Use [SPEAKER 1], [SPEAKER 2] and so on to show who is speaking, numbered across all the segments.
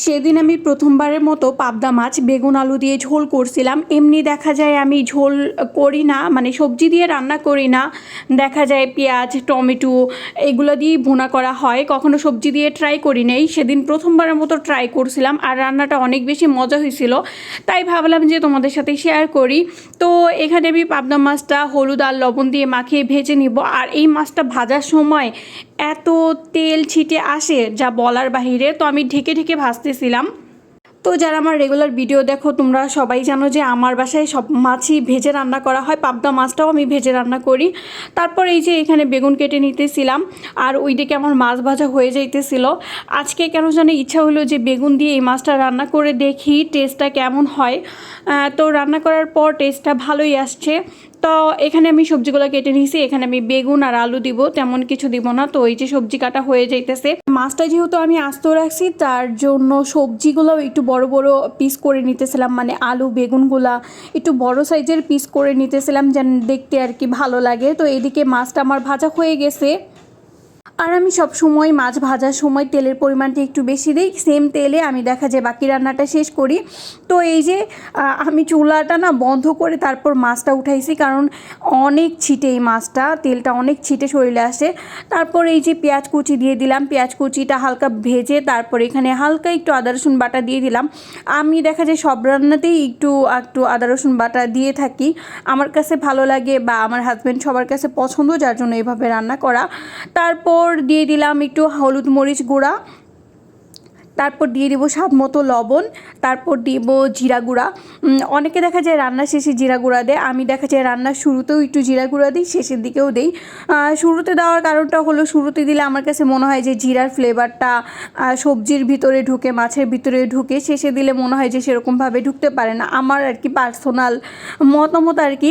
[SPEAKER 1] সেদিন আমি প্রথমবারের মতো পাবদা মাছ বেগুন আলু দিয়ে ঝোল করছিলাম। এমনি দেখা যায় আমি ঝোল করি না, মানে সবজি দিয়ে রান্না করি না। দেখা যায় পেঁয়াজ টমেটো এগুলো দিয়েই ভুনা করা হয়, কখনো সবজি দিয়ে ট্রাই করি নাই। সেদিন প্রথমবারের মতো ট্রাই করছিলাম আর রান্নাটা অনেক বেশি মজা হয়েছিল, তাই ভাবলাম যে তোমাদের সাথে শেয়ার করি। তো এখানে আমি পাবদা মাছটা হলুদ আর লবণ দিয়ে মাখিয়ে ভেজে নিব। আর এই মাছটা ভাজার সময় এত তেল ছিটে আসে যা বলার বাহিরে, তো আমি ঢেকে ঢেকে ভাজতেছিলাম। তো যারা আমার রেগুলার ভিডিও দেখো তোমরা সবাই জানো যে আমার বাসায় সব মাছই ভেজে রান্না করা হয়, পাবদা মাছটাও আমি ভেজে রান্না করি। তারপর এই যে এখানে বেগুন কেটে নিতেছিলাম আর ওইদিকে আমার মাছ ভাজা হয়ে যাইতেছিল। আজকে কেন জানি ইচ্ছা হলো যে বেগুন দিয়ে এই মাছটা রান্না করে দেখি টেস্টটা কেমন হয়। তো রান্না করার পর টেস্টটা ভালোই আসছে। তো এখানে আমি সবজিগুলো কেটে নিয়েছি, এখানে আমি বেগুন আর আলু দিব, তেমন কিছু দিব না। তো এই যে সবজি কাটা হয়ে যাইতেছে, মাছটা যেহেতু আমি আস্ত রাখছি তার জন্য সবজিগুলো একটু বড় বড় পিস করে নিতেছিলাম, মানে আলু বেগুনগুলা একটু বড় সাইজের পিস করে নিতেছিলাম যেন দেখতে আর কি ভালো লাগে। তো এদিকে মাছটা আমার ভাজা হয়ে গেছে। আর আমি সব সময় মাছ ভাজার সময় তেলের পরিমাণটা একটু বেশি দিই, সেম তেলে আমি দেখা যায় বাকি রান্নাটা শেষ করি। তো এই যে আমি চুলাটা না বন্ধ করে তারপর মাছটা উঠাইছি, কারণ অনেক ছিটে এই মাছটা, তেলটা অনেক ছিটে শরীরে আসে। তারপর এই যে পেঁয়াজ কুচি দিয়ে দিলাম, পেঁয়াজ কুচিটা হালকা ভেজে তারপর এখানে হালকা একটু আদা রসুন বাটা দিয়ে দিলাম। আমি দেখা যায় সব রান্নাতেই একটু একটু আদা রসুন বাটা দিয়ে থাকি, আমার কাছে ভালো লাগে বা আমার হাজব্যান্ড সবার কাছে পছন্দ, যার জন্য এভাবে রান্না করা। তারপর দিয়ে দিলাম একটু হলুদ মরিচ গুঁড়া, তারপর দিয়ে দিব স্বাদ মতো লবণ, তারপর দিব জিরা গুঁড়া। অনেকে দেখা যায় রান্নার শেষে জিরা গুঁড়া দেয়, আমি দেখা যায় রান্নার শুরুতেও একটু জিরা গুঁড়া দিই, শেষের দিকেও দিই। শুরুতে দেওয়ার কারণটা হলো শুরুতে দিলে আমার কাছে মনে হয় যে জিরার ফ্লেভারটা সবজির ভিতরে ঢুকে, মাছের ভিতরে ঢুকে, শেষে দিলে মনে হয় যে সেরকমভাবে ঢুকতে পারে না, আমার আর কি পার্সোনাল মতামত আর কি।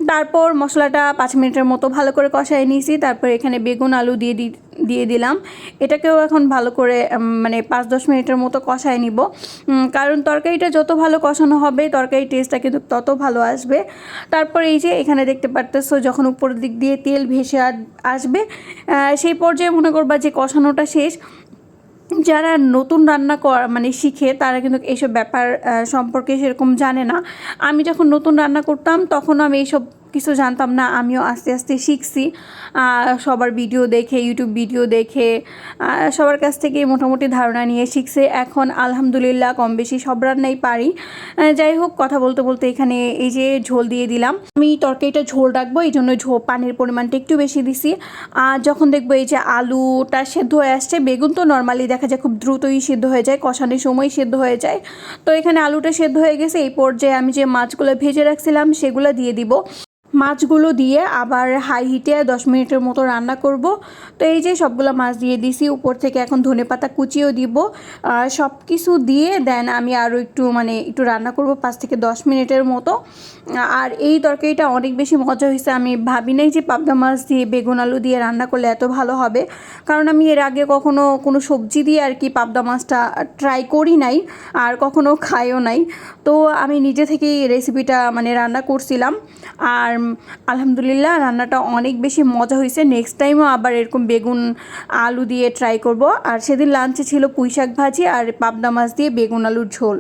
[SPEAKER 1] তারপর মশলাটা 5 মিনিটের মতো ভালো করে কষায় নিয়েছি, তারপর এখানে বেগুন আলু দিয়ে দিলাম। এটাকেও এখন ভালো করে মানে 5-10 মিনিটের মতো কষায় নিব, কারণ তরকারিটা যত ভালো কষানো হবে তরকারির টেস্টটা কিন্তু তত ভালো আসবে। তারপর এই যে এখানে দেখতে পারতেছো যখন উপরের দিক দিয়ে তেল ভেসে আসবে, সেই পর্যায়ে মনে করবা যে কষানোটা শেষ। যারা নতুন রান্না মানে শিখে তারা কিন্তু এইসব ব্যাপার সম্পর্কে সেরকম জানে না। আমি যখন নতুন রান্না করতাম তখন আমি এইসব কিছু জানতাম না, আমিও আস্তে আস্তে শিখছি সবার ভিডিও দেখে, ইউটিউব ভিডিও দেখে, সবার কাছ থেকে মোটামুটি ধারণা নিয়ে শিখছে। এখন আলহামদুলিল্লাহ কম বেশি সব রান্নাই পারি। যাই হোক, কথা বলতে বলতে এখানে এই যে ঝোল দিয়ে দিলাম। আমি তরকারিটা ঝোল রাখবো এই জন্য পানির পরিমাণটা একটু বেশি দিছি। আর যখন দেখবো এই যে আলুটা সেদ্ধ হয়ে আসছে, বেগুন তো নর্মালি দেখা যায় খুব দ্রুতই সেদ্ধ হয়ে যায়, কষানোর সময় সেদ্ধ হয়ে যায়। তো এখানে আলুটা সেদ্ধ হয়ে গেছে, এই পর্যায়ে আমি যে মাছগুলো ভেজে রাখছিলাম সেগুলো দিয়ে দিব। মাছগুলো দিয়ে আবার হাই হিটে 10 মিনিটের মতো রান্না করব। তো এই যে সবগুলো মাছ দিয়ে দিছি, উপর থেকে এখন ধনেপাতা কুচিও দিব। সব কিছু দিয়ে দেন আমি আরও একটু রান্না করব 5 থেকে 10 মিনিটের মতো। আর এই তরকারিটা অনেক বেশি মজা হয়েছে, আমি ভাবি নাই যে পাবদা মাছ দিয়ে বেগুন আলু দিয়ে রান্না করলে এত ভালো হবে, কারণ আমি এর আগে কখনো কোনো সবজি দিয়ে আর কি পাবদা মাছটা ট্রাই করি নাই আর কখনো খাইও নাই। তো আমি নিজে থেকেই রেসিপিটা রান্না করছিলাম, আর আলহামদুলিল্লাহ রান্নাটা অনেক বেশি মজা হয়েছে। নেক্সট টাইমও আবার এরকম বেগুন আলু দিয়ে ট্রাই করব। আর সেদিন লাঞ্চে ছিল পুঁই শাক ভাজি আর পাবদা মাছ দিয়ে বেগুন আলুর ঝোল।